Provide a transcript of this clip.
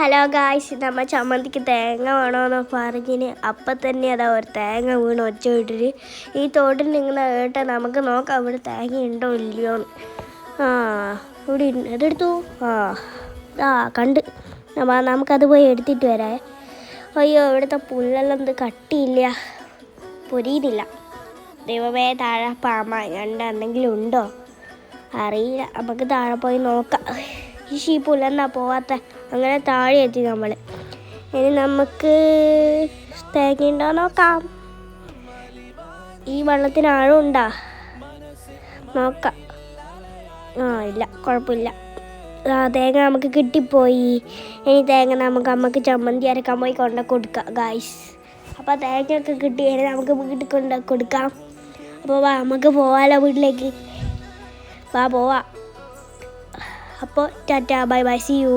Hello guys, നമ്മൾ ചമ്മന്തിക്ക് തേങ്ങ വേണമെന്ന് പറഞ്ഞിന് അപ്പം തന്നെ അതാ ഒരു തേങ്ങ വീണ് ഒച്ച വിട്ടിട്ട് ഈ തോട്ടിൽ നിങ്ങളെ കേട്ടാൽ നമുക്ക് നോക്കാം ഇവിടെ തേങ്ങ ഉണ്ടോ ഇല്ലയോ എന്ന്. ഇവിടെ അതെടുത്തു. കണ്ട് നമുക്കത് പോയി എടുത്തിട്ട് വരാം. അയ്യോ, ഇവിടുത്തെ പുല്ലെല്ലാം എന്ത് കട്ടിയില്ല, പൊരിയുന്നില്ല. ദൈവമേ, താഴെ എന്തെങ്കിലും ഉണ്ടോ അറിയില്ല. നമുക്ക് താഴെ പോയി നോക്കാം. ഈ പുല്ലെന്നാ പോവാത്ത, അങ്ങനെ താഴെ എത്തി നമ്മൾ. ഇനി നമുക്ക് തേങ്ങ ഉണ്ടോ നോക്കാം. ഈ വെള്ളത്തിന് ആഴമുണ്ടോ നോക്കാം. ഇല്ല, കുഴപ്പമില്ല. തേങ്ങ നമുക്ക് കിട്ടിപ്പോയി. ഇനി തേങ്ങ നമുക്ക് അമ്മക്ക് ചമ്മന്തി അരക്കാൻ പോയി കൊടുക്കാം ഗായ്സ്. അപ്പോൾ തേങ്ങയൊക്കെ കിട്ടി, ഇനി നമുക്ക് വീട്ടിൽ കൊടുക്കാം. അപ്പോൾ നമുക്ക് പോവാലോ വീട്ടിലേക്ക്. പോവാം. അപ്പോൾ tata, bye bye, see U.